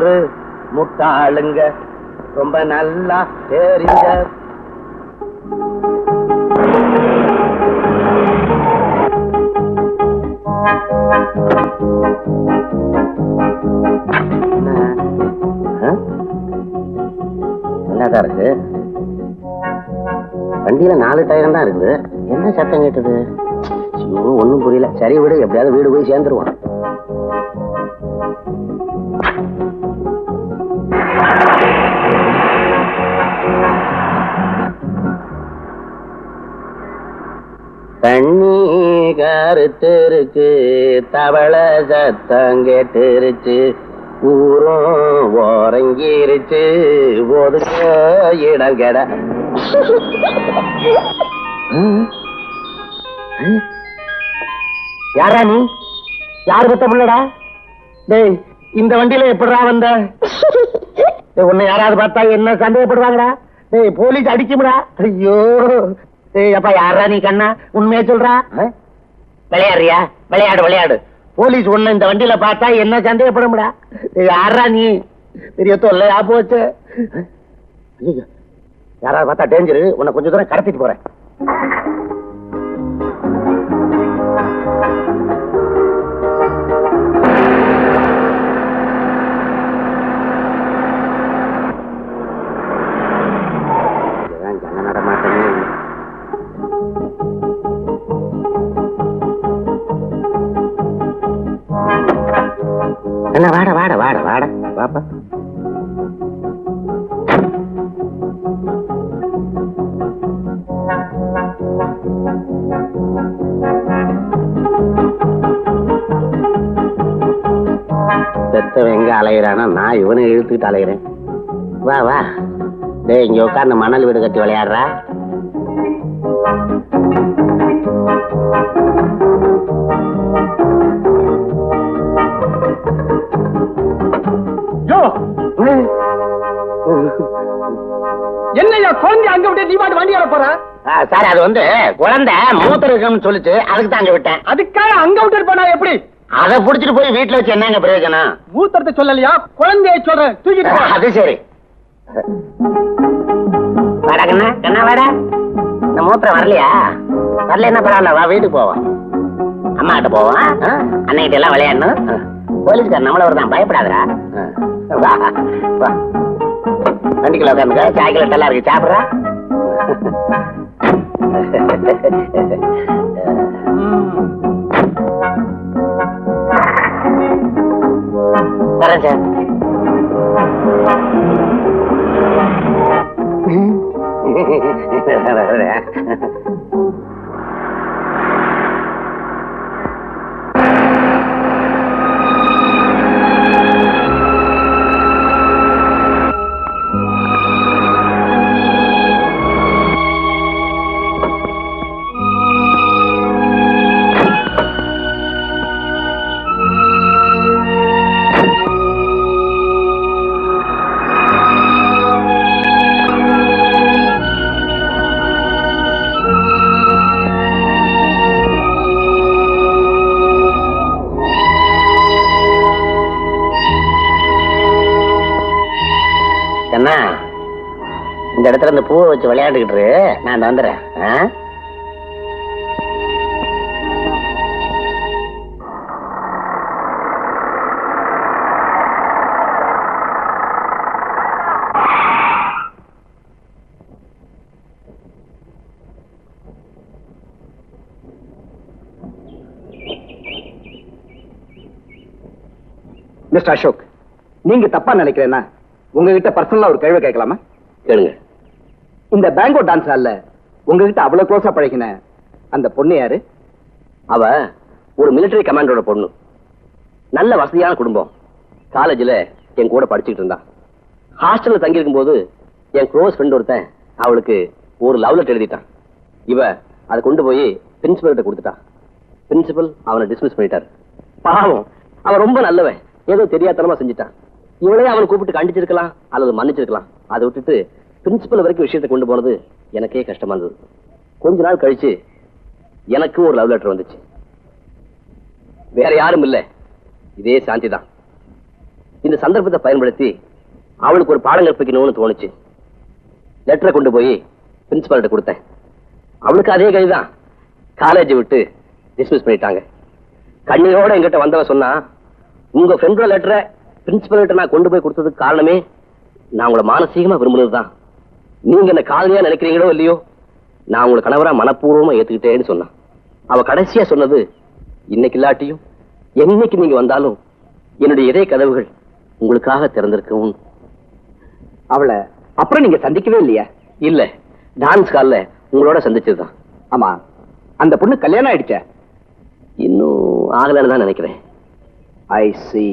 ஒரு முட்டாளுங்க ரொம்ப நல்லா தெரிஞ்ச. நல்லாதான் இருக்கு. வண்டியில 4 டயரம் தான் இருக்குது. என்ன சத்தம் கேட்டது? ஒன்னும் புரியல. சரி விடு, எப்படியாவது வீடு போய் சேர்ந்துருவான். தண்ணி கருத்திருச்சு, தவளை சத்தம் கேட்டுருச்சு, ஊரும் ஓரங்கிருச்சு, ஒதுக்க இடம் கெட. யாரா நீ? யாரு பத்த பிள்ளடா? டேய், இந்த வண்டியில எப்படிடா வந்த? உன்னை யாராவது பார்த்தா என்ன சந்தேகப்படுவாங்கடா? டேய், போலீஸ் அடிக்கும்டா. ஐயோ டேய், அப்பா யாரா நீ? கண்ணா, உண்மையா சொல்றா? விளையாடுறியா? விளையாடு விளையாடு. போலீஸ் உன்னை இந்த வண்டியில பார்த்தா என்ன சந்தேகப்படும்டா? யாரா நீ? பெரிய தொல்லையா போச்சு. யாராவது பார்த்தா டேஞ்சரு. உன்னை கொஞ்சம் தூரம் கடத்திட்டு போறேன். என்ன வாட வாட வாட வாட பாப்பா. பெத்தவன் எங்க அலையிறானா? நான் இவனை இழுத்துக்கிட்டு அலையிறேன். வா வா. டேய், இங்க உட்கார்ந்து மணல் வீடு கட்டி விளையாடுறா. என்னையா குழந்தை அங்க விட்டு நீ பாட்டு வண்டி போற? சார், அது வந்து குழந்தை மூத்திரம் சொல்லிச்சு, அதுக்கு தான் அங்க விட்டேன். அதுக்காக அங்க விட்டு போனா எப்படி? அதை புடிச்சிட்டு போய் வீட்டுல வச்சு என்னங்க பிரயோஜனம்? மூத்திரத்தை சொல்லலையா, குழந்தைய சொல்றேன். தூக்கிட்டு போ. அது சரி. வாடா கண்ணா, கண்ணா வாடா. இந்த மூத்திரம் வரலையா? வரல என்ன பரவாயில்ல, வா வீட்டுக்கு போவோம். அம்மா கிட்ட போவோம். அன்னைகிட்ட எல்லாம் விளையாடணும். போலீஸ்கார் நம்மள வருதான், பயப்படாதரா. வா வா. வண்டிக்குள்ள உட்காந்துக்க. சாய்க்கில் நல்லா இருக்கு, சாப்பிடுறா. வரேன் சார். இந்த இடத்துல இந்த பூவை வச்சு விளையாண்டுக்கிட்டு நான் வந்துடுறேன். மிஸ்டர் அசோக், நீங்க தப்பா நினைக்கிறேன்னா உங்ககிட்ட பர்சனலா ஒரு கேள்வி கேட்கலாமா? கேளுங்க. இந்த பேங்கோ டான்ஸ் ஹால்ல உங்ககிட்ட அவ்வளவு க்ளோஸா பழகின அந்த பொண்ணு யாரு? அவ ஒரு மிலிட்டரி கமாண்டரோட பொண்ணு. நல்ல வசதியான குடும்பம். காலேஜ்ல என் கூட படிச்சுட்டு இருந்தா. ஹாஸ்டல்ல தங்கி இருக்கும் போது என் க்ளோஸ் ஃப்ரெண்ட் ஒருத்தன் அவளுக்கு ஒரு லவ் லெட்டர் எழுதிட்டான். இவ அதை கொண்டு போய் பிரின்சிபல் கிட்ட கொடுத்துட்டான். பிரின்சிபல் அவனை டிஸ்மிஸ் பண்ணிட்டார். பாவம், அவன் ரொம்ப நல்லவன். ஏதோ தெரியாதனமா செஞ்சுட்டான். இவளே அவனை கூப்பிட்டு கண்டிச்சிருக்கலாம் அல்லது மன்னிச்சிருக்கலாம். அதை விட்டுட்டு பிரின்சிபல் வரைக்கும் விஷயத்தை கொண்டு போனது எனக்கே கஷ்டமா இருந்தது. கொஞ்ச நாள் கழிச்சு எனக்கு ஒரு லவ் லெட்டர் வந்துச்சு. வேற யாரும் இல்ல, இதே சாந்தி தான். இந்த சந்தர்ப்பத்தை பயன்படுத்தி அவளுக்கு ஒரு பாடம் கற்பிக்கணும்னு தோணுச்சு. லெட்டரை கொண்டு போய் பிரின்சிபால்கிட்ட கொடுத்தேன். அவளுக்கு அதே கைதான். காலேஜ் விட்டு டிஸ்மிஸ் பண்ணிட்டாங்க. கண்ணீரோட என்கிட்ட வந்தவ சொன்னா, உங்க ஃப்ரெண்டோட லெட்டரை பிரின்சிபல் கிட்ட நான் கொண்டு போய் கொடுத்ததுக்கு காரணமே நான் உங்களை மானசீகமா விரும்புனதுதான். நீங்க என்ன காதலியா நினைக்கிறீங்களோ இல்லையோ, நான் உங்களை கணவரா மனப்பூர்வமா ஏத்துக்கிட்டேன்னு சொன்னான். அவ கடைசியா சொன்னது, இன்னைக்கு இல்லாட்டியும் என்னைக்கு நீங்க வந்தாலும் என்னுடைய இதய கதவுகள் உங்களுக்காக திறந்திருக்கவும். அவளை அப்புறம் நீங்க சந்திக்கவே இல்லையா? இல்ல, டான்ஸ் கால்ல உங்களோட சந்திச்சதுதான். ஆமா, அந்த பொண்ணு கல்யாணம் ஆயிடுச்சா? இன்னும் ஆகலன்னு தான் நினைக்கிறேன். ஐ சி.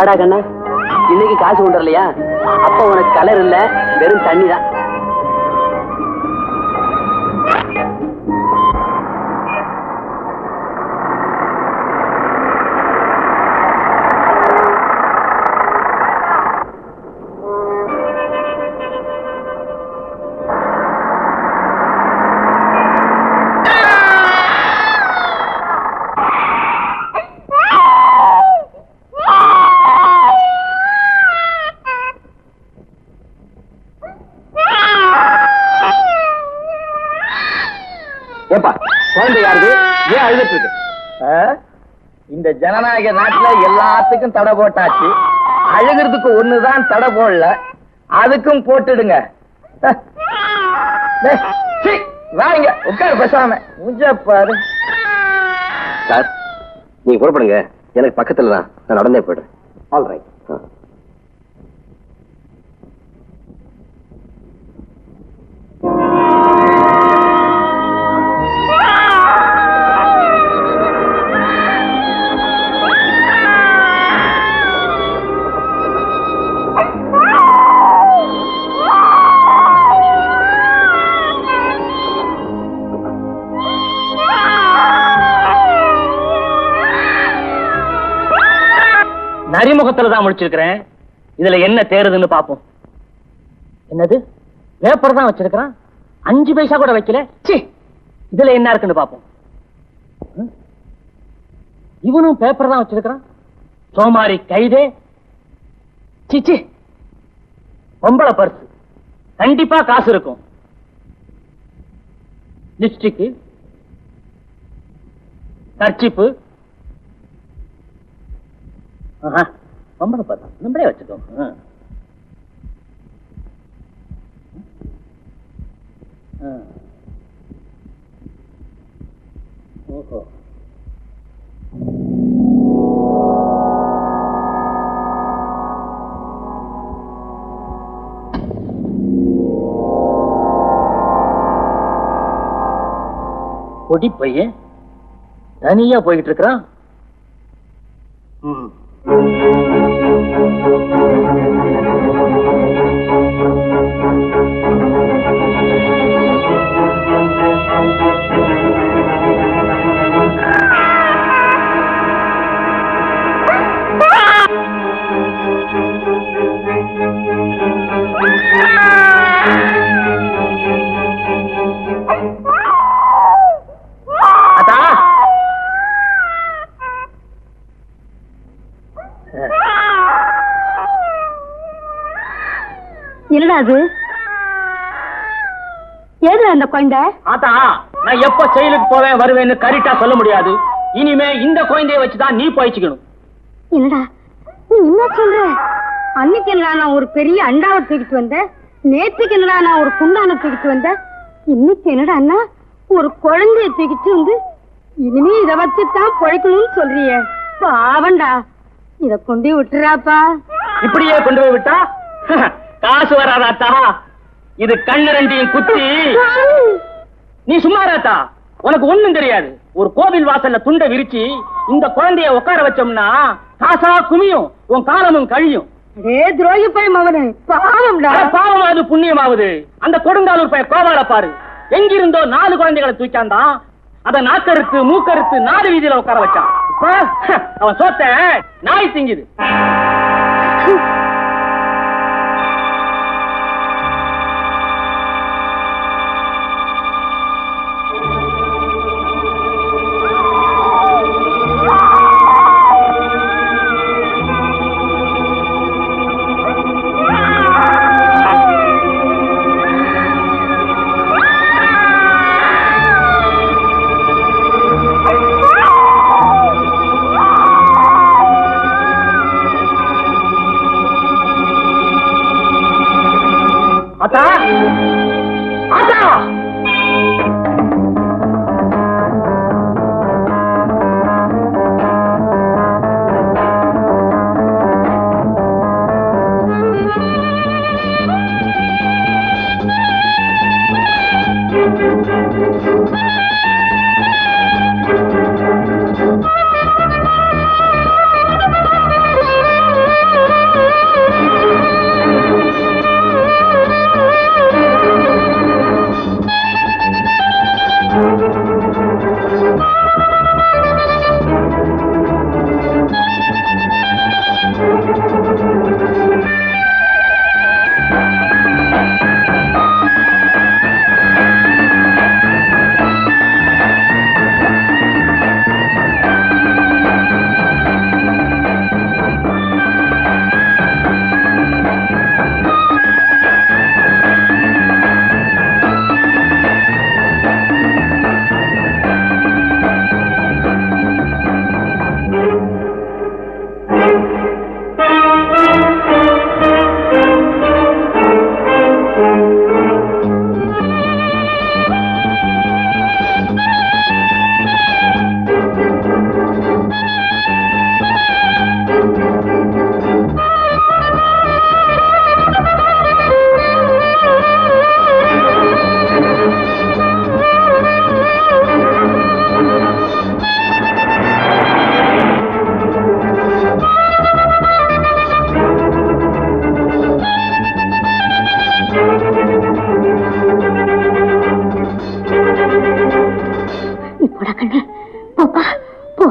வாடா கண்ணா, இன்னைக்கு காசு கொண்டு வரலையா? அப்ப உனக்கு கலர் இல்ல, வெறும் தண்ணி தான். ஏப்பா, குழந்தை யாருது? ஏன் அழுதுட்டு இருக்கு? இந்த ஜனநாயக நாட்டுல எல்லாத்துக்கும் தடை போட்டாச்சு. அழுகிறதுக்கு ஒண்ணுதான் தடை போடல, அதுக்கும் போட்டுடுங்க. வாங்க உட்காரு, பேசாம முஞ்ச பாரு. சார், நீங்க புறப்படுங்க. எனக்கு பக்கத்துல தான், நான் நடந்தே போயிடுறேன். All right. நரிமுகத்துல தான் முடிச்சிருக்கிறேன். இதுல என்ன தேருதுன்னு பாப்போம். என்னது, பேப்பர் தான் வச்சிருக்கிறான், 5 பைசா கூட வைக்கல. சி, இதுல என்ன இருக்குன்னு பாப்போம். இவனும் பேப்பர் தான் வச்சிருக்கிறான், சோமாரி கைதே. சிச்சி, பொம்பளை பர்ஸ், கண்டிப்பா காசு இருக்கும். Lipstick, kerchief. பொம்பளை பர்ஸ் நம்மளே வச்சுக்கோ. ஓஹோ, பொடி பையன் தனியா போய்கிட்டு இருக்கிறான். என்னடா அது? ஏது அந்த குழந்தை? ஆத்தா, நான் எப்ப செயலுக்கு போவேன் வருவேன்னு கரெக்டா சொல்ல முடியாது. இனிமே இந்த குழந்தைய வச்சுதான் நீ பயிச்சுக்கணும். என்னடா நீ என்ன சொல்ற? அன்னைக்கு என்னடா நான் ஒரு பெரிய அண்டாவை தூக்கிட்டு வந்தேன், நேற்றுக்கு என்னடா நான் ஒரு குண்டான தூக்கிட்டு வந்தேன், இன்னைக்கு என்னடா அண்ணா ஒரு குழந்தைய தூக்கிட்டு வந்து இனிமே இதை வச்சுதான் பொழைக்கணும்னு சொல்றிய? பாவண்டா, இத கொண்டு விட்டுறாப்பா. இப்படியே கொண்டு போய் விட்டா காசு வராதாத்தா. இது கண்ணு ரெண்டையும் குத்தி. நீ சும்மாராத்தா, உனக்கு ஒண்ணும் தெரியாது. ஒரு கோவில் வாசல்ல துண்டை விரிச்சு இந்த குழந்தைய உட்கார வச்சோம்னா காசா குமியும், உன் காலமும் கழியும். துரோகி போய் மகனே, பாவம்டா. பாவமாவது புண்ணியமாவது அந்த கொடுங்காலூர் பைய கோவால பாரு. எங்கிருந்தோ 4 குழந்தைகளை தூக்காந்தான், அத நாக்கறுத்து மூக்கறுத்து 4 வீதியில உட்கார வச்சான். அவன் சோத்த நாய் திங்குது. போடா கண்ணு, போப்பா போ.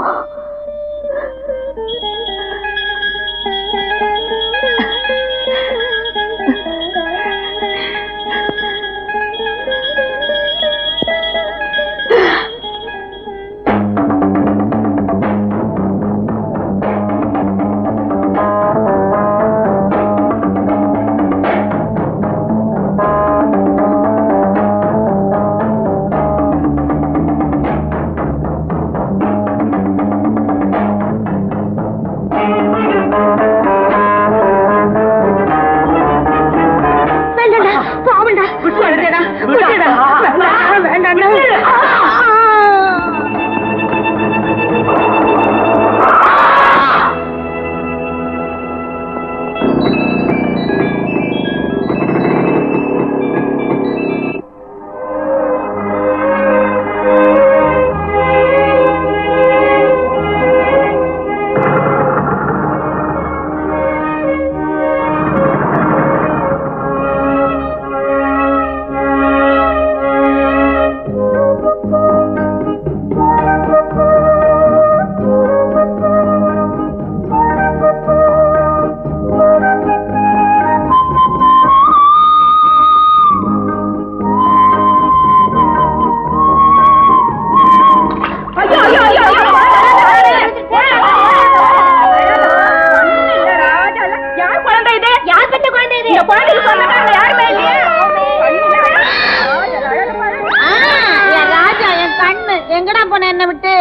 எங்கடா போன என்ன விட்டு?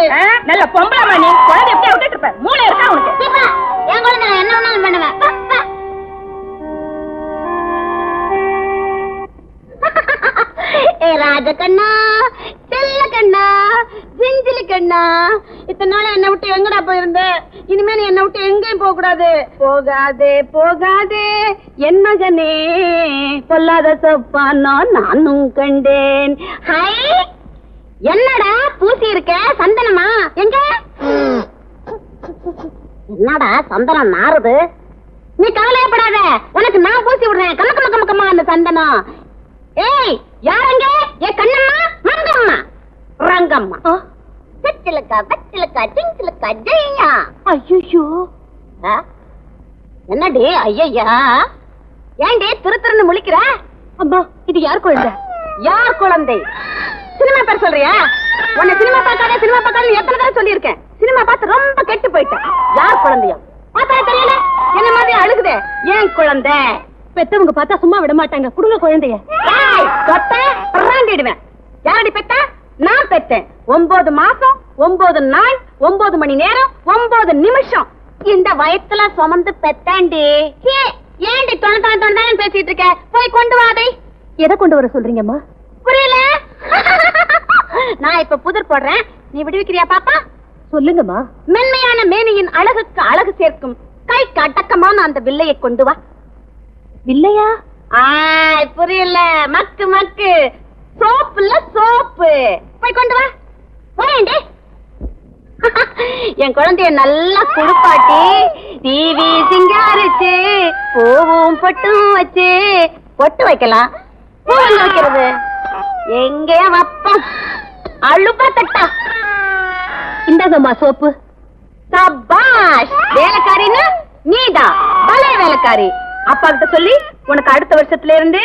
நல்ல பொம்பளை நீ குழந்தை எப்படி விட்டுட்டு இருப்ப? மூளை இருக்கா உனக்கு? என் குழந்தை நான் என்ன வேணாலும் பண்ணுவேன். ஏ ராஜ கண்ணா, செல்ல கண்ணா, செஞ்சிலி கண்ணா, இத்தனை நாள் என்ன விட்டு எங்கடா போயிருந்த? இனிமே நீ என்ன விட்டு எங்கேயும் போக கூடாது. போகாதே போகாதே என் மகனே, பொல்லாத சொப்பானோ நானும் கண்டேன். ஹை, என்னடா பூசி இருக்க? சந்தனமா? எங்க? என்னடா சந்தனம் நாறுது? நீ கவலையப்படாத, உனக்கு நான் பூசி விடுறேன். கமக்க கமக்கமா அந்த சந்தனம். ஏய், யாரங்க? ஏ கண்ணம்மா, மங்கம்மா, ரங்கம்மா, வெற்றிலக்கா வெற்றிலக்கா சிங்கிலக்கா ஜெய்யா. ஐயோ, என்னடி ஐயா? ஏண்டி திருன்னு முழிக்கிற? அம்மா, இது யார் குழந்தை? யார் குழந்தை? சினிமா பேர் சொல்றியா? உன்னை சினிமா பார்க்காத சினிமா பார்க்காத எத்தனை தடவை சொல்லியிருக்கேன். சினிமா பார்த்து ரொம்ப கெட்டு போயிட்டேன். யார் குழந்தையா? பார்த்தா தெரியல, என்ன மாதிரி அழுகுதே. ஏன் குழந்தை? பெத்தவங்க பார்த்தா சும்மா விட மாட்டாங்க. குடுங்க குழந்தைய. ராண்டிடுவேன். யாரடி பெத்த? நான் பெத்தேன். 9 மாசம் 9 நாள் 9 மணி நேரம் 9 நிமிஷம் இந்த வயசுல சுமந்து பெத்தாண்டி. ஏண்டி தொண பேசிட்டு இருக்க? போய் கொண்டு வாதை. எதை கொண்டு வர சொல்றீங்கம்மா? புரியல? நான் இப்ப புதிர் போடுறேன், நீ விடுவிக்கிறியா பாப்பா? சொல்லுங்கம்மா. மென்மையான மேனியின் அழகுக்கு அழகு சேர்க்கும் கை கட்டக்கமான அந்த வில்லையை கொண்டு வா. இல்லையா? புரியல? மக்கு மக்கு சோப்புல சோப்பு. போய் கொண்டு வா. போயேண்டி. என் குழந்தைய நல்லா குடுப்பாட்டி டிவி சிங்காரிச்சு பூவும் பொட்டும் வச்சு பொட்டு வைக்கலாம். பூ வைக்கிறது எங்க வப்பம்? அழுப்பா தட்டா. இந்தாங்கம்மா சோப்பு. சபாஷ். வேலைக்காரின்னு நீதான் பழைய வேலைக்காரி. அப்பா கிட்ட சொல்லி உனக்கு அடுத்த வருஷத்துல இருந்து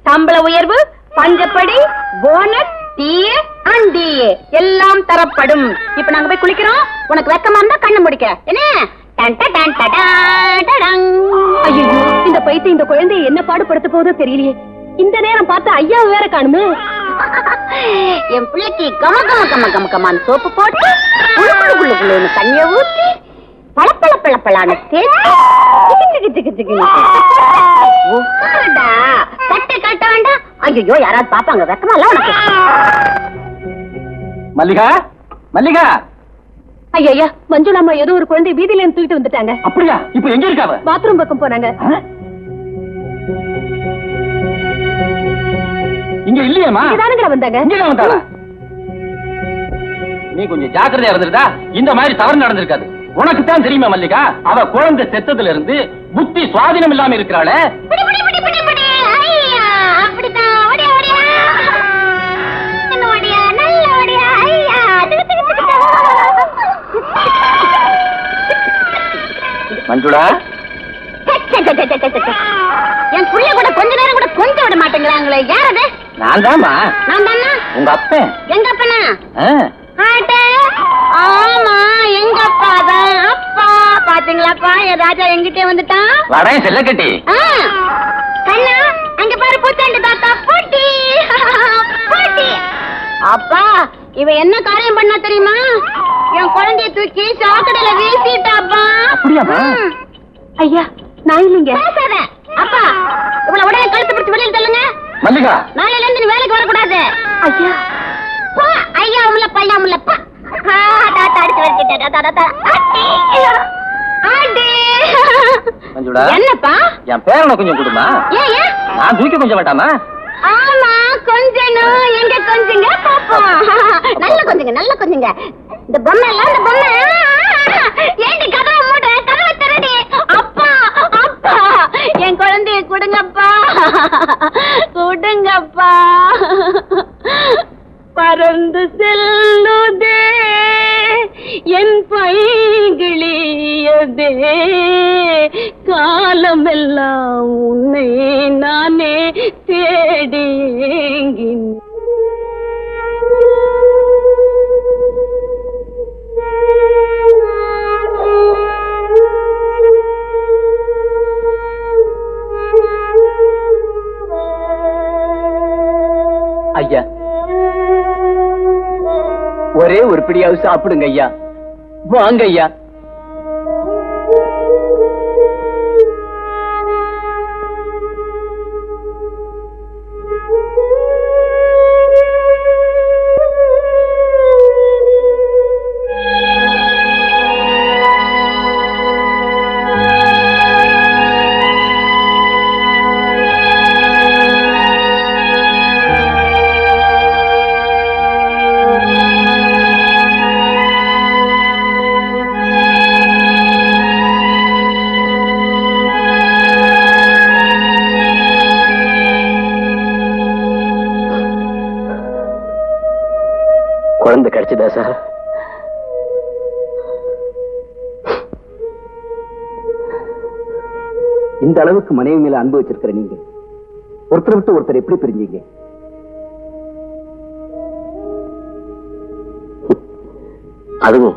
சம்பள உயர்வு, பஞ்சப்படி, போனஸ், டிஏ அண்ட் டிஏ எல்லாம் தரப்படும். இப்ப நாங்க போய் குளிக்கிறோம். உனக்கு வெக்கமா இருந்தா கண்ணு முடிக்க. என்ன? ஐயோ, இந்த பைத்தியம் இந்த குழந்தைய என்ன பாடுபடுத்த போதோ தெரியலையே. இந்த நேரம் பார்த்து ஐயா வேற காணுமே. என் பிள்ளைக்கு கம கம கம கம கமான்னு சோப்பு போட்டு குளு தண்ணிய ஊற்றி பளப்பள பளப்பளான தேய்ச்சி கட்ட கட்ட வேண்டாம். ஐயோ, யாராவது பாப்பாங்க. வெக்கமா இல்ல உனக்கு? மல்லிகா, மல்லிகா. ஐயா, மஞ்சுளாமா ஏதோ ஒரு குழந்தை வீதியில இருந்து தூக்கிட்டு வந்துட்டாங்க. அப்படியா? இப்ப எங்க இருக்காவ? பாத்ரூம் பக்கம் போனாங்க. இங்க இல்லையேமா? இங்கதானுங்க வந்தாங்க. இங்க வந்தாளா? நீ கொஞ்சம் ஜாக்கிரதையா இருந்திருந்தா இந்த மாதிரி தவறு நடந்திருக்காது. உனக்கு தான் தெரியுமா மல்லிகா, அவ குழந்தை செத்ததுல இருந்து புத்தி சுவாதீனம் இல்லாம இருக்கிறாளே. அப்படித்தான். மஞ்சுளா, என் புள்ள கூட கொஞ்ச நேரம் கூட கொஞ்சம் விட மாட்டேங்கிறாங்களே. யாரது? நான் தாமா. நான் தானா? உங்க அப்பன். எங்க அப்பனா? ஆ. ஆமா, எங்க அப்பா தான். அப்பா பாத்தீங்களாப்பா, என் ராஜா எங்கிட்டே வந்துட்டான். வரேன் செல்லக்கட்டி. கண்ணா, அங்க பாரு பூச்சாண்டி தாத்தா. பூட்டி பூட்டி. அப்பா, இவ என்ன காரியம் பண்ணா தெரியுமா? என் குழந்தைய தூக்கி சாக்கடையில வீசிட்டாப்பா. அப்படியாப்பா? ஐயா, நான் இல்லைங்க. பேசாத. அப்பா, இவ்வளவு உடனே கழுத்து பிடிச்சு வெளியில தள்ளுங்க. மல்லிகா, நாளையில இருந்து நீ வேலைக்கு வரக்கூடாது. ஐயா பா. ஐயா உள்ள பையா உள்ள பா. தாத்தா அடிச்சு வச்சிட்டா. மஞ்சுளா, என்னப்பா? என் பேரனை கொஞ்சம் கொடுமா. ஏன் நான் தூக்கி கொஞ்சம் வேண்டாமா? ஆமா, கொஞ்சணும். எங்க கொஞ்சங்க பாப்போம். நல்ல கொஞ்சங்க, நல்ல கொஞ்சங்க. இந்த பொம்மை எல்லாம், இந்த பொம்மை ஏண்டி கதவை மூட? கதவை திறடி. அப்பா அப்பா, என் குழந்தைய கொடுங்கப்பா, கொடுங்கப்பா. பறந்து செல்லுதே என் பைகிளியதே, காலமெல்லாம் உன்னை நானே தேடி ஏங்கினேன். ஐயா, ஒரே ஒரு பிடியாவது சாப்பிடுங்க ஐயா. வாங்க ஐயா. குழந்தை கிடைச்சதா சார்? இந்த அளவுக்கு மனைவி மேல அன்பு வச்சிருக்கிற நீங்க ஒருத்தர் விட்டு ஒருத்தர் எப்படி பிரிஞ்சீங்க? அதுவும்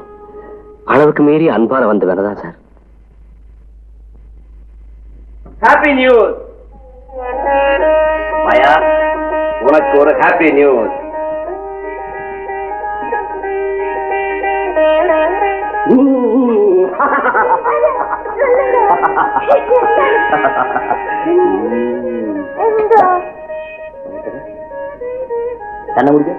அளவுக்கு மீறி அன்பால வந்து வேறதான் சார். ஹாப்பி நியூஸ் மாயா, உனக்கு ஒரு ஹாப்பி நியூஸ். கண்ண முடிஞ்ச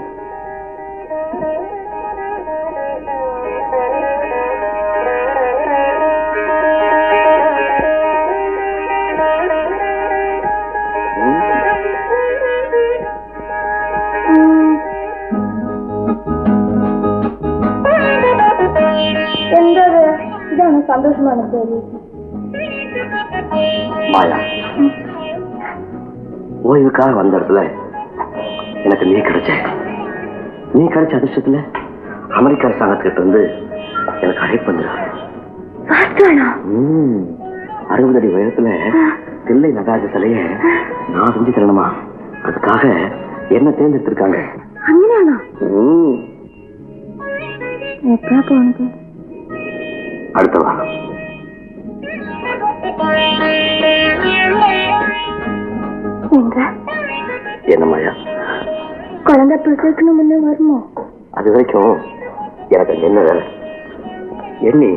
சந்தோஷமான செய்தி. மாயா, ஓய்வுக்காக வந்த இடத்துல எனக்கு நீ கிடைச்ச அதிர்ஷ்டத்துல அமெரிக்க அரசாங்கத்திட்ட இருந்து எனக்கு அழைப்பு வந்துருக்கு. 60 அடி உயரத்துல தில்லை நடராஜ சிலைய நான் செஞ்சு தரணுமா? அதுக்காக என்ன தேர்ந்தெடுத்திருக்காங்க. அடுத்த வாரம். என்ன மாயா, குழந்தை பிரசவத்துக்கு முன்ன வருமோ? அது வரைக்கும் எனக்கு என்ன வேலை? எண்ணி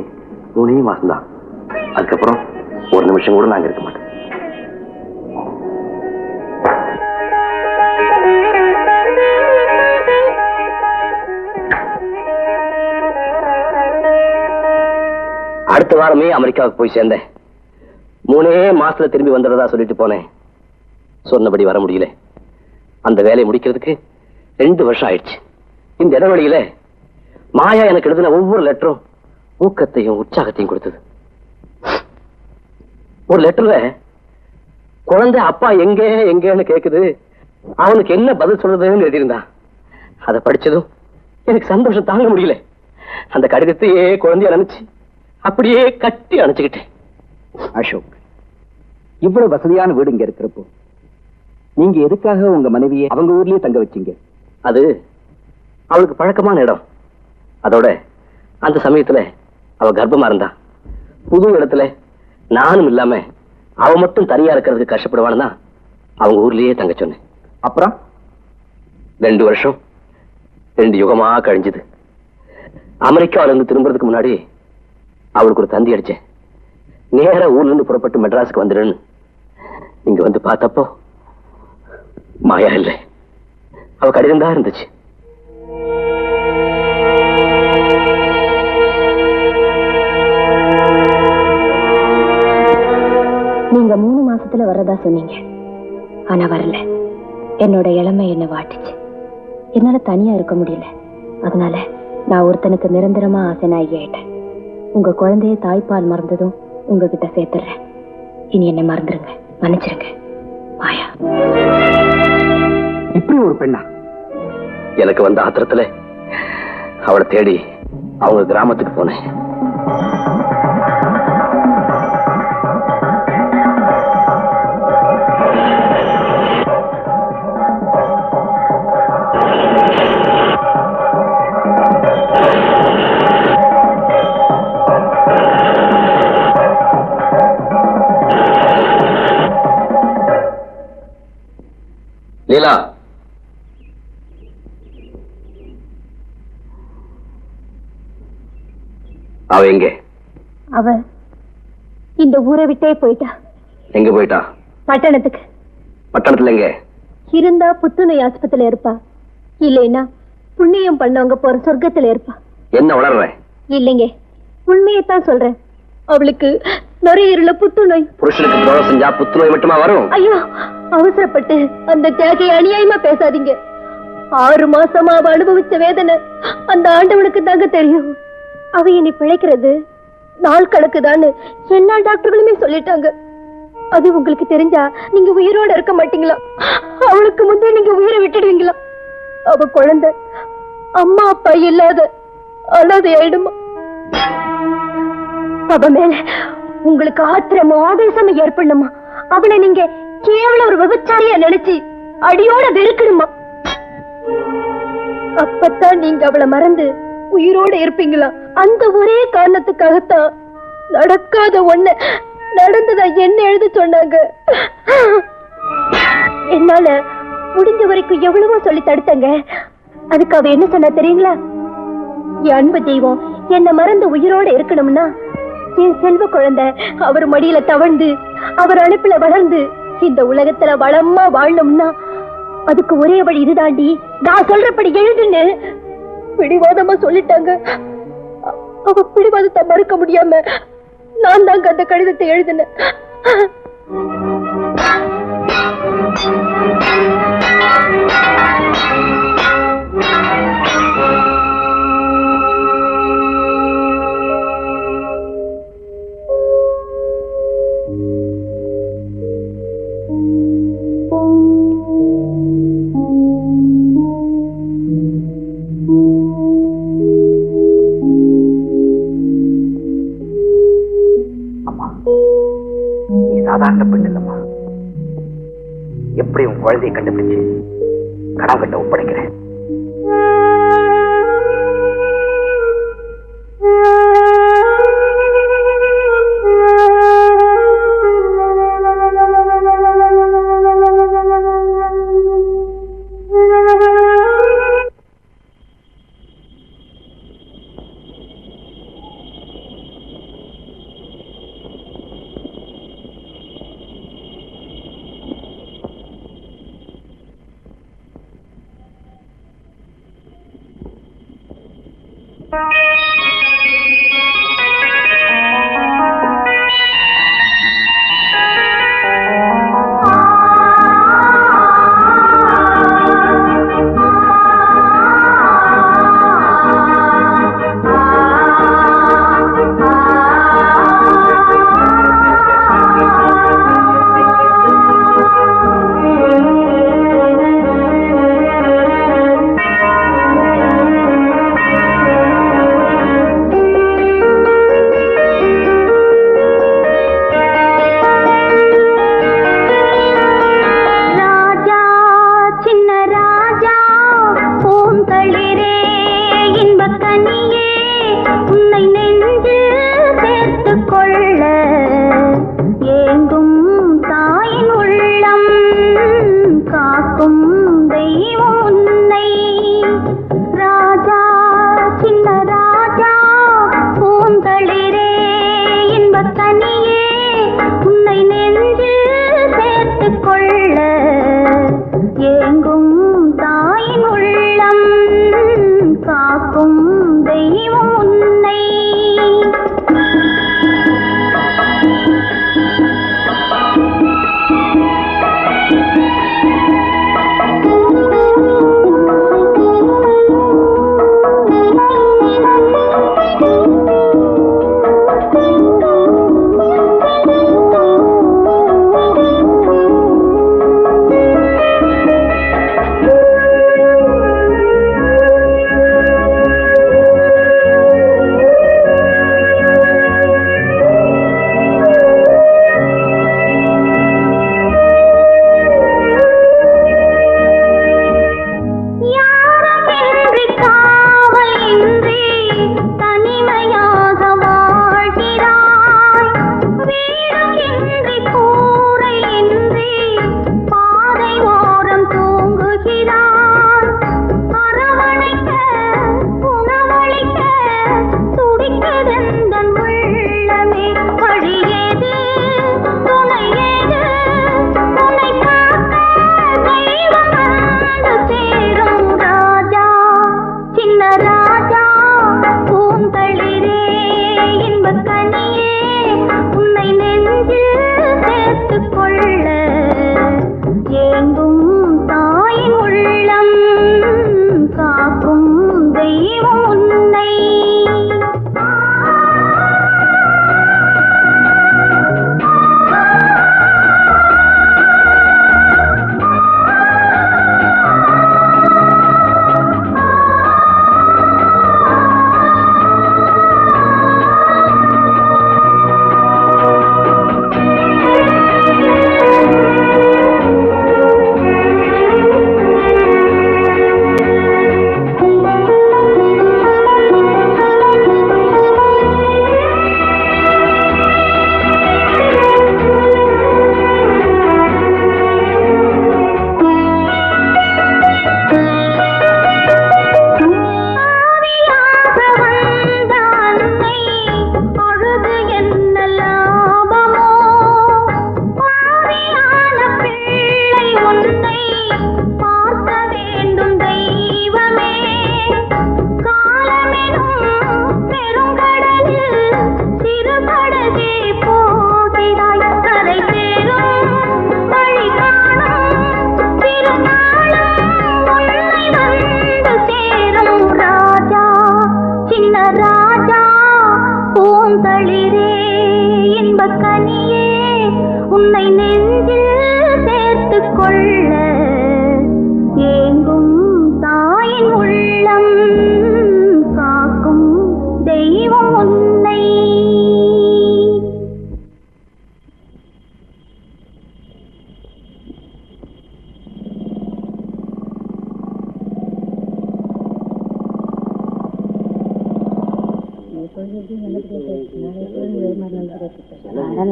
3 மாசம்தான். அதுக்கப்புறம் ஒரு நிமிஷம் கூட நாங்க இருக்க மாட்டோம். அடுத்த வாரமே அமெரிக்காவுக்கு போய் சேர்ந்தேன். 3 மாசத்துல திரும்பி வந்துடுறதா சொல்லிட்டு போனேன். சொன்னபடி வர முடியல. அந்த வேலையை முடிக்கிறதுக்கு 2 வருஷம் ஆயிடுச்சு. இந்த இடைவெளியில மாயா எனக்கு எழுதின ஒவ்வொரு லெட்டரும் ஊக்கத்தையும் உற்சாகத்தையும் கொடுத்தது. ஒரு லெட்டர்ல குழந்தை அப்பா எங்கன்னு கேக்குது, அவனுக்கு என்ன பதில் சொல்றதுன்னு எழுதியிருந்தான். அதை படிச்சதும் எனக்கு சந்தோஷம் தாங்க முடியல. அந்த கடிதத்தையே குழந்தைய நினைச்சு அப்படியே கட்டி அணைச்சுக்கிட்டேன். அசோக், இவ்வளவு வசதியான வீடு இங்க இருக்கிறப்போ நீங்க எதுக்காக உங்க மனைவியை அவங்க ஊர்லயே தங்க வச்சீங்க? அது அவளுக்கு பழக்கமான இடம். அதோட அந்த சமயத்துல அவ கர்ப்பமா இருந்தா. புது இடத்துல நானும் இல்லாம அவ மட்டும் தனியா இருக்கிறதுக்கு கஷ்டப்படுவான்னு தான் அவங்க ஊர்லயே தங்க சொன்னேன். அப்புறம் 2 வருஷம் 2 யுகமா கழிஞ்சது. அமெரிக்காவில இருந்து திரும்புறதுக்கு முன்னாடி அவளுக்கு ஒரு தந்தி அடிச்சேன். நேர ஊர்ல இருந்து புறப்பட்டு மெட்ராஸுக்கு வந்துடுன்னு. இங்க வந்து பார்த்தப்போ மாயா இல்லை, அவ கடிதம் தான் இருந்துச்சு. நீங்க 3 மாசத்துல வர்றதா சொன்னீங்க, ஆனா வரல. என்னோட இளமை என்ன வாட்டுச்சு. என்னால தனியா இருக்க முடியல. அதனால நான் ஒருத்தனுக்கு நிரந்தரமா ஆசை நாயகி ஆயிட்டேன். உங்க குழந்தைய தாய்ப்பால் மறந்ததும் உங்ககிட்ட சேர்த்துறேன். இனி என்ன மறந்துருங்க, மன்னிச்சிருங்க. மாயா. இப்படி ஒரு பெண்ணா? எனக்கு வந்த ஆத்திரத்துல அவளை தேடி அவங்க கிராமத்துக்கு போனேன். லீலா, அவ எங்க? அவ இந்த ஊரை விட்டே போயிட்டா. எங்க போயிட்டா? பட்டணத்துக்கு. பட்டணத்துல எங்க? இருந்தா புத்துநோய் ஆஸ்பத்திரியில இருப்பா, இல்லைன்னா புண்ணியம் பண்ணவங்க போற சொர்க்கத்துல இருப்பா. என்ன வளர்ற? இல்லைங்க, உண்மையத்தான் சொல்றேன். அவளுக்கு நுரையீரல புத்துநோய். புருஷனுக்கு துரோகம் செஞ்சா புத்துநோய் மட்டுமா வரும்? ஐயோ, அவசரப்பட்டு அந்த தியாகியை அநியாயமா பேசாதீங்க. 6 மாசமா அவ அனுபவிச்ச வேதனை அந்த ஆண்டவனுக்கு தாங்க தெரியும். அவ இனி பிழைக்கிறது நாள் கணக்குதான்னு எல்லா டாக்டர்களுமே சொல்லிட்டாங்க. அது உங்களுக்கு தெரிஞ்சா நீங்க உயிரோட இருக்க மாட்டீங்களா? அவளுக்கு முந்தைய நீங்க உயிரை விட்டுடுவீங்களா? அவ குழந்தை அம்மா அப்பா இல்லாத அனாதை ஆயிடுமா? அவ மேல உங்களுக்கு ஆத்திரமா ஆவேசமா ஏற்படணுமா? அவளை நீங்க கேவலம் ஒரு விபச்சாரியா நினைச்சு அடியோட வெறுக்கணுமா? அப்பத்தான் நீங்க அவளை மறந்து உயிரோட இருப்பீங்களா? அந்த ஒரே காரணத்துக்காகத்தான் நடக்காத ஒண்ணு நடந்ததா என்ன எழுத சொன்னாங்க. என்னால முடிஞ்ச வரைக்கும் எவ்வளவோ சொல்லி தடுத்தங்க. அதுக்கு அவ என்ன சொன்னா தெரியுங்களா? என் அன்பு தெய்வம் என்ன மறந்து உயிரோட இருக்கணும்னா என் செல்வ குழந்தை அவர் மடியில தவழ்ந்து அவர் அனுப்புல வளர்ந்து இந்த உலகத்துல வளமா வாழணும்னா அதுக்கு ஒரே வழி இதுதாண்டி, நான் சொல்றபடி எழுதுன்னு பிடிவாதமா சொல்லிட்டாங்க. அவ பிடிவாதத்தை மறுக்க முடியாம நான் தாங்க அந்த கடிதத்தை எழுதினேன். சாதாரண பெண் இல்லம்மா. எப்படி உன் குழந்தையை கண்டுபிடிச்சு கடவுள்கிட்ட ஒப்படைக்கிறேன்.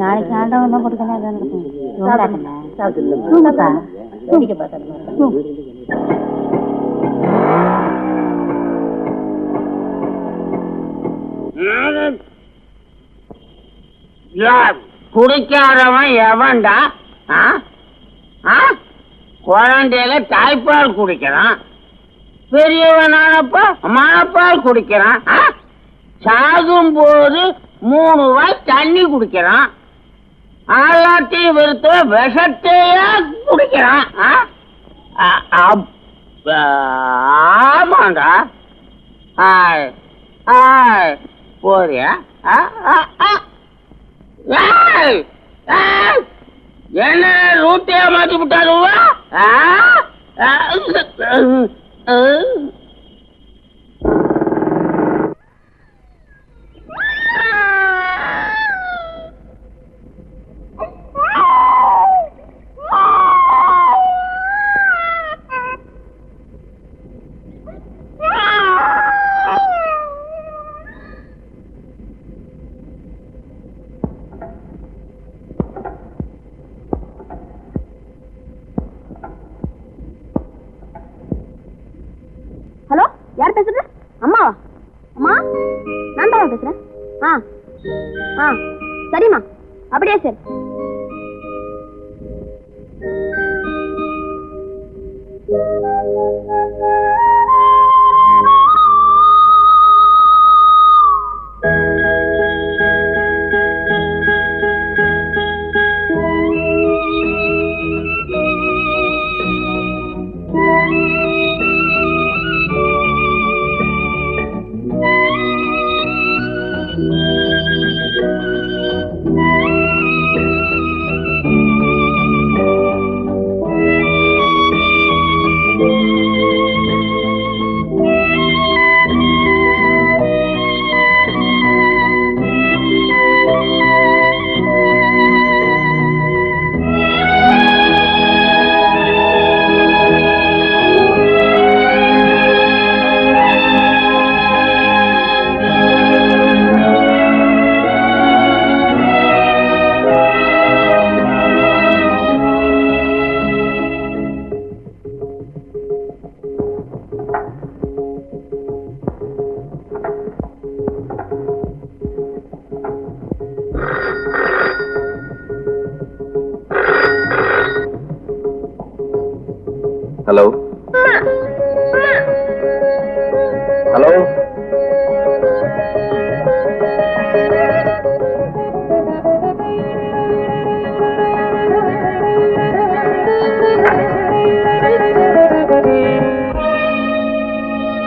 நாளைக்கு ஆண்டவன் தான் கொடுக்கணும். குடிக்காதவன் எவன்டா? குழந்தையில தாய்ப்பால் குடிக்கிறான், பெரியவனானப்ப மணப்பால் குடிக்கிறான், சாகும் போது 3 வாய் தண்ணி குடிக்கிறான், எல்லாத்தையும் வெறுத்து விஷத்தையா குடிக்கிறான். ஆமாண்டா. போறியா? என்ன ரூட்டியா மாத்தி விட்டாருவா? ஹலோ, யார் பேசுறது? அம்மாவா? அம்மா, நான் தான் பேசுறேன். சரிம்மா, அப்படியே சரி. ஹலோ ஹலோ,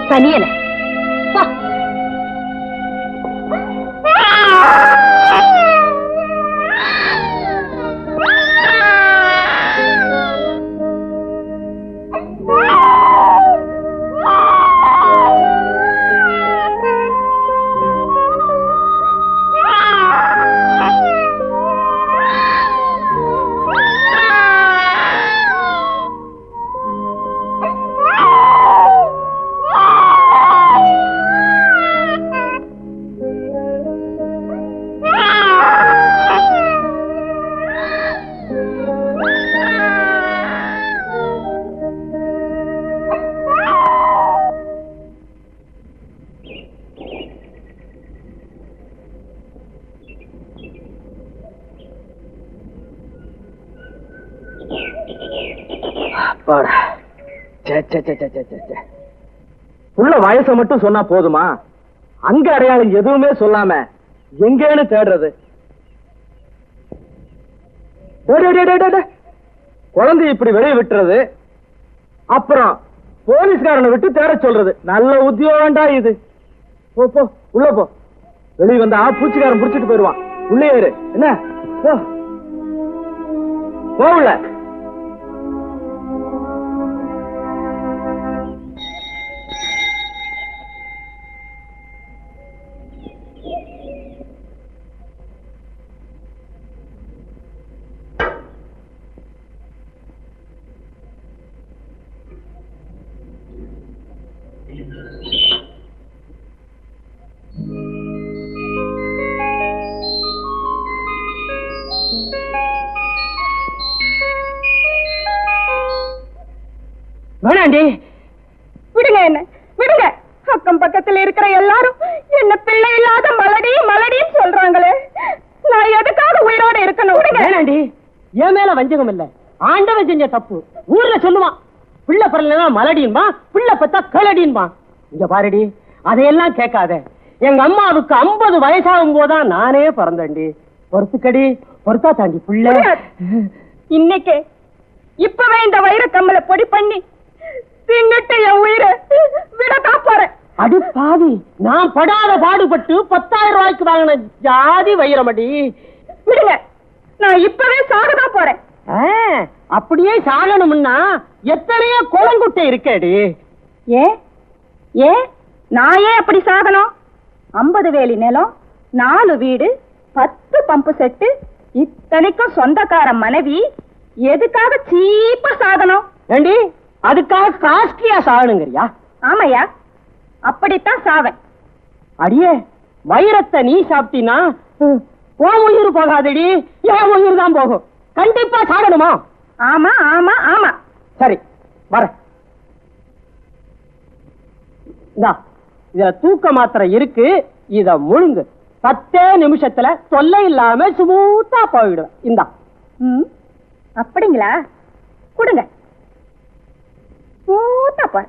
தனியன உள்ள வயசை மட்டும் சொன்னா போதுமா? அங்க அடையாளம் எதுவுமே சொல்லாம எங்கேன்னு தேடுறது? குழந்தை இப்படி வெளியே விட்டுறது, அப்புறம் போலீஸ்காரனை விட்டு தேட சொல்றது. நல்ல உத்தியோகம்டா இது. போ போ, உள்ள போ. வெளியே வந்தா பூச்சிக்காரன் புடிச்சிட்டு போயிடுவான். உள்ளே ஏறு. என்ன போகல? வஞ்சகம் இல்ல, ஆண்டவன் செஞ்ச தப்பு. ஊர்ல சொல்லுவான், பிள்ளை பிறலனா மலடின்பா, பிள்ளை பத்தா கலடின்பா. இங்க பாருடி, அதையெல்லாம் கேட்காத. எங்க அம்மாவுக்கு 50 வயசாகும் போதான் நானே பிறந்தேன்டி. பொறுத்துக்கடி, பொறுத்தா தாண்டி பிள்ளை. இன்னைக்கு இப்பவே இந்த வைர கம்மலை பொடி பண்ணி தின்னுட்டு என் உயிரை விடத்தான் போறேன். அடி பாவி, நான் படாத பாடுபட்டு 10,000 ரூபாய்க்கு வாங்கின ஜாதி வைரமடி. விடுங்க, நான் இப்பவே சாகதான் போறேன். அப்படியே சாகணும்னா எத்தனையோ குளங்குட்டை இருக்கேடி. ஏ நான் ஏன் அப்படி சாகணும்? 50 வேலி நிலம், 4 வீடு, 10 பம்பு செட்டு, இத்தனைக்கும் சொந்தக்கார மனைவி, எதுக்காக சீப்பா சாகணும்? ஏண்டி, அதுக்காக காஸ்ட்லியா சாகணுங்கறியா? ஆமையா, அப்படித்தான் சாவேன். அடியே, வைரத்தை நீ சாப்பிட்டீனா உன் உயிர் போகாதடி, என் உயிர் தான் போகும். கண்டிப்பா சாகணுமா? ஆமா ஆமா ஆமா. சரி, வர. இதுல தூக்க மாத்திரை இருக்கு, இத முழுங்கு. 10 நிமிஷத்துல தொல்லை இல்லாம சுமூத்தா போயிடும். இந்தா. அப்படிங்களா? கொடுங்க. ஸ்மூத்தா போ.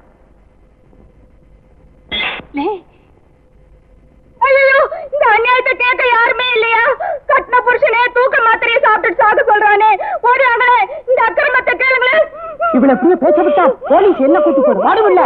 ஐயோ, இந்த அநியாயத்தை கேட்க யாருமே இல்லையா? கட்டின புருஷனே தூக்க மாத்திரையை சாப்பிட்டு சாக சொல்றானே, ஓடுறாங்களே, இந்த அக்கிரமத்தை கேளுங்களேன். இவ்வளவு பெரிய பேச விட்டா போலீஸ் என்ன கூட்டு போயிடும். வாடுவில்ல.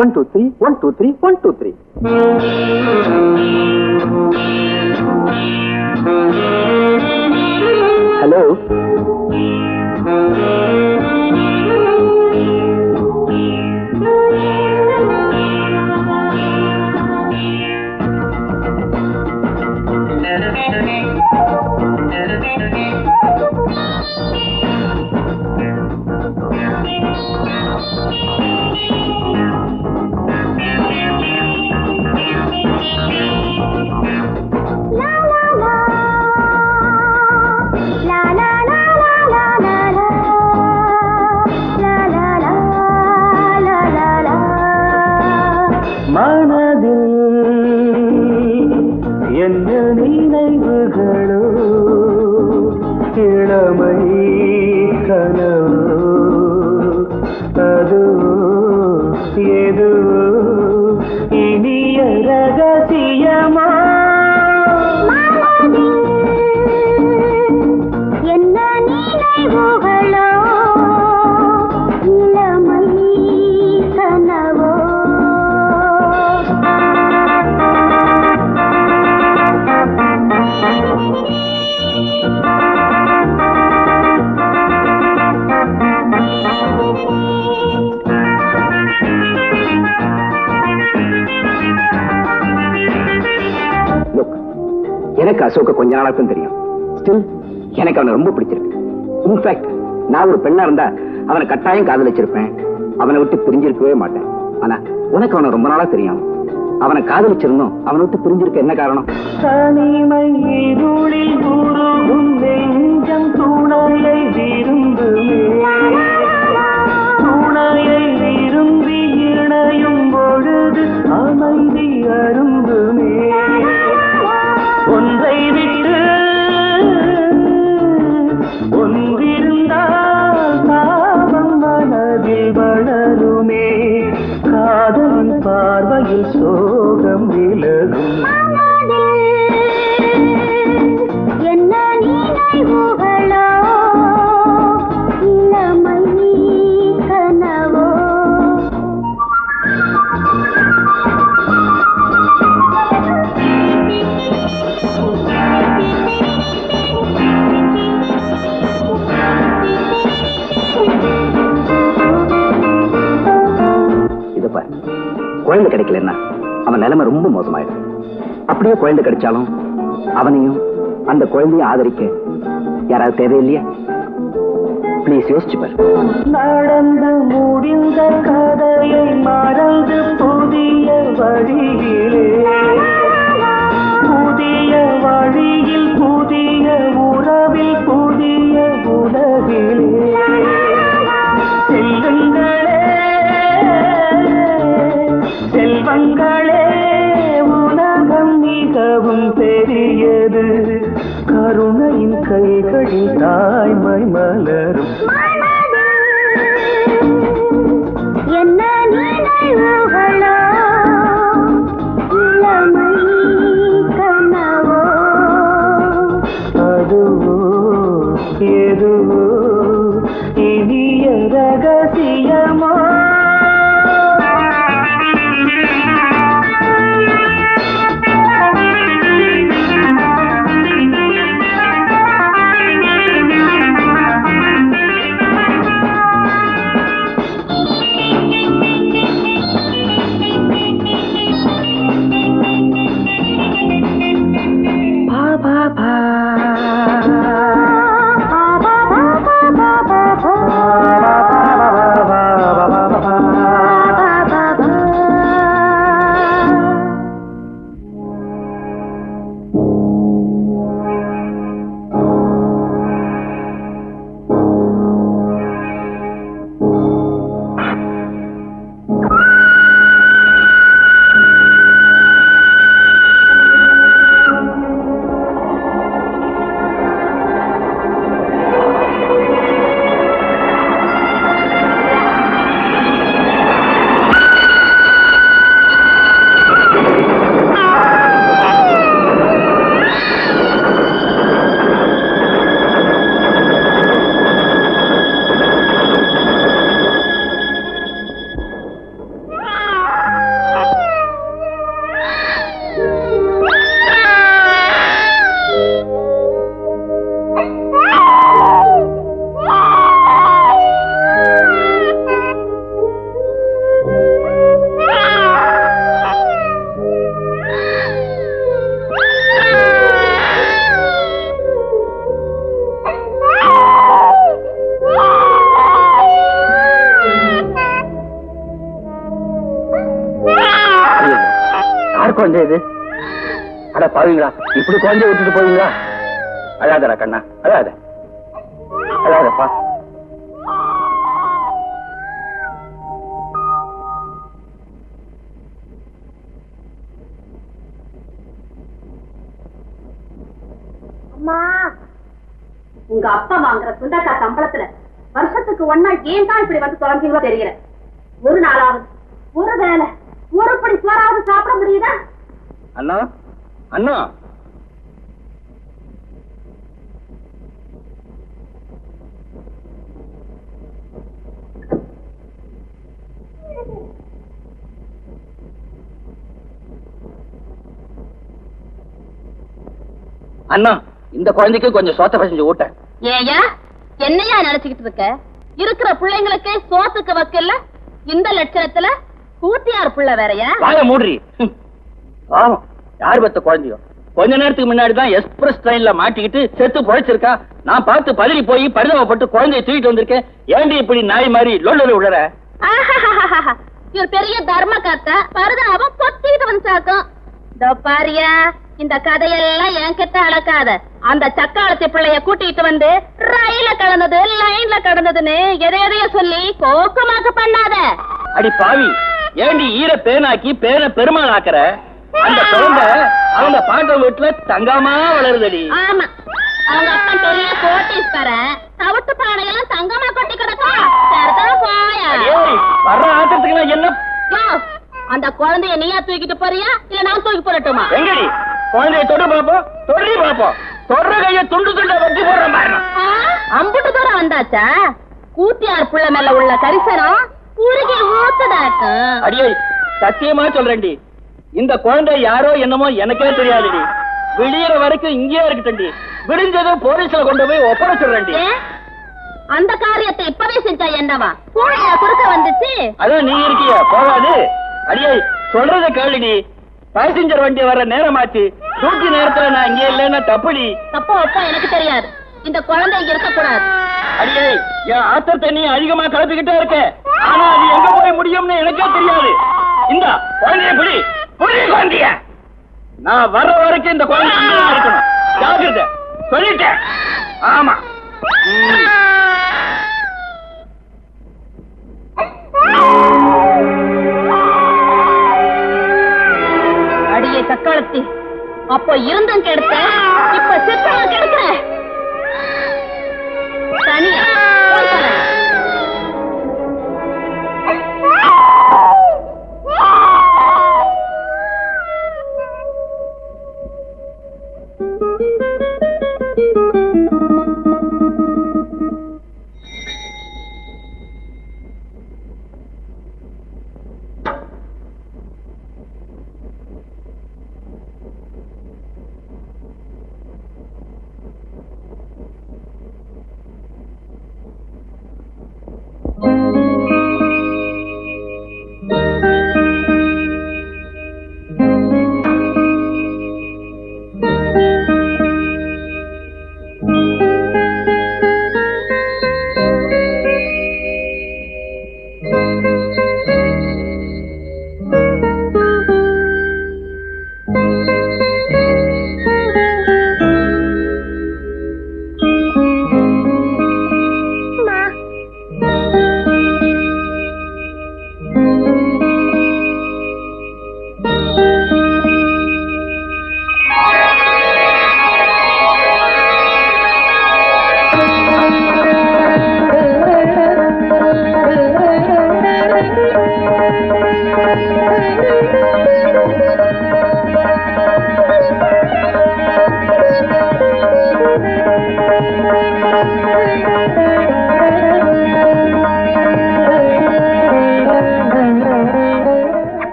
One, two, three, 1, 2, 3, 1, 2, 3. Hello. என்ன நினைவுகளோ இளமை கனவோ அதோ ஏதோ இனிய ரகசியமா என்ன நினைவுகளோ இளமை கனவோ எனக்கு அசோக கொஞ்ச நாளாக்கும் தெரியும். ஸ்டில் எனக்கு அவனை ரொம்ப பிடிச்சிருக்கு. இன்ஃபேக்ட் நான் ஒரு பெண்ணா இருந்தா அவனை கட்டாயம் காதலிச்சிருப்பேன். அவனை விட்டு பிரிஞ்சிருக்கவே மாட்டேன். ஆனா உனக்கு அவனை ரொம்ப நாளா தெரியும். அவனை காதலிச்சிருந்தோம், அவனை விட்டு பிரிஞ்சிருக்க என்ன காரணம்? தனிமை இருளில் உருகும் நெஞ்சம் துணையை விரும்புமே, துணையை விரும்பி இணையும் பொழுது அமைதி அரும்புமே. ஒன்றை விட்டு கண் பார்வையில் சோகம் விலகும். என்ன நினைவுகளோ இளமை கனவோ. இதுப்பா, குழந்தை கிடைக்கலன்னா அவன் நிலைமை ரொம்ப மோசமாயிடும். அப்படியே குழந்தை கிடைச்சாலும் அவனையும் அந்த குழந்தையும் ஆதரிக்க யாராவது தேவையில்லையா? ப்ளீஸ் யோசிச்சு பாரு. நடந்து முடிந்த கதையை மறந்து புதிய வழியிலே, புதிய வழியில் புதிய உறவில் புதிய உலகிலே செல்லுங்களே செல்வங்களே, உலகம் மிகவும் பெரியது, கருணையின் கைகளில் தாய்மை மலரும். என்ன நினைவுகளோ இளமை கனவோ. அதுவோ எதுவோ இனிய ரகசியமோ. குழந்தை இது? அட பாவீங்களா, இப்படி குழந்தை விட்டுட்டு போவீங்களா? அழாதரா கண்ணா, அழாத, அழாதப்பா. அம்மா, உங்க அப்பா வாங்குற சுண்டக்கா சம்பளத்துல வருஷத்துக்கு ஒன்னா ஏன் தான் இப்படி வந்து தொலைஞ்சீங்களோ தெரியல. ஒரு நாளாவது ஒரு வேலை ஒரு படி சோறாவது சாப்பிட முடியுதா? அண்ணா அண்ணா, அண்ணா இந்த குழந்தைக்கு கொஞ்சம் சோத்த பசஞ்சு ஊட்ட. ஏயா என்னையா நினைச்சுக்கிட்டு இருக்க? இருக்கிற பிள்ளைங்களுக்கு சோத்துக்கு வக்கல்ல, இந்த லட்சணத்துல கூத்தியார் புள்ள வேறையா? வாய மூடுறி. ஆமா, யார் பத்த குழந்தையோ கொஞ்ச நேரத்துக்கு முன்னாடிதான் எக்ஸ்பிரஸ் ட்ரெயின்ல மாட்டிக்கிட்டு செத்து பொழைச்சிருக்கா. நான் பார்த்து பதறி போய் பரிதாபப்பட்டு குழந்தைய தூக்கிட்டு வந்திருக்கேன். ஏண்டி இப்படி நாய் மாதிரி லொல்லு விடுற? இவர் பெரிய தர்ம காத்தா பரிதாபம் பொத்திக்கிட்டு வந்துச்சாக்கும். இதோ பாரியா, இந்த கதையெல்லாம் என்கிட்ட அளக்காத. அந்த சக்காலத்தி பிள்ளைய கூட்டிட்டு வந்து ரயில கடந்தது லைன்ல கடந்ததுன்னு எதையதைய சொல்லி கோக்கமாக்க பண்ணாத. அடி பாவி, ஏண்டி ஈர பேனாக்கி பேன பெருமாள் ஆக்குற? அந்த குழந்தை அவங்க பாட்ட வீட்டுல தங்கமா வளருதடி. ஆமா, அவங்க அப்பா பெரிய கோட்டீஸ்வரன். தவிட்டு பானையெல்லாம் தங்கமா கொட்டி கிடக்கும். போயா வர்ற ஆத்திரத்துக்கு என்ன? யோ, அந்த குழந்தைய நீயா தூக்கிட்டு போறியா இல்ல நான் தூக்கி போடட்டுமா? எங்கடி குழந்தைய தொடு பாப்போம், தொடரி பாப்போம். தொடர கைய துண்டு துண்டா வெட்டி போடுறேன் பாருங்க. அம்புட்டு தூரம் வந்தாச்சா? கூட்டியார் புள்ள மேல உள்ள கரிசனம் உருகி ஊத்துதாக்கும். அடியே சத்தியமா சொல்றேன்டி, இந்த குழந்தை யாரோ என்னமோ எனக்கே தெரியாதுடி. விடியற வரைக்கும் இங்கேயே இருக்கட்டும்டி. விடிஞ்சதும் போலீஸ்ல கொண்டு போய் ஒப்படைச்சிடுறேன்டி. அந்த காரியத்தை இப்பவே செஞ்சா என்னவா? பூனையா குறுக்க வந்துச்சு. அதான் நீ இருக்கிய போகாது. அடியே சொல்றத கேளுடி. பேசஞ்சர் வண்டி வர நேரமாச்சு. டியூட்டி நேரத்துல நான் இங்கே இல்லைன்னா தப்புடி. தப்போ அப்போ எனக்கு தெரியாது. இந்த குழந்தை இங்க இருக்க கூடாது. அடியே என் ஆத்திரத்தை நீ அதிகமா கலப்பிக்கிட்டே இருக்க. ஆனா அது எங்க போய் முடியும்னு எனக்கே தெரியாது. இந்த குழந்தைய புடி புடி குழந்தைய. நான் வர்ற வரைக்கும் இந்த குழந்தை இங்கதான் இருக்கணும். ஜாக்கிரதை சொல்லிட்டேன். ஆமா. அடியே சக்காலத்தி, அப்போ இருந்தும் கெடுத்த, இப்ப செத்தவன் கெடுத்த.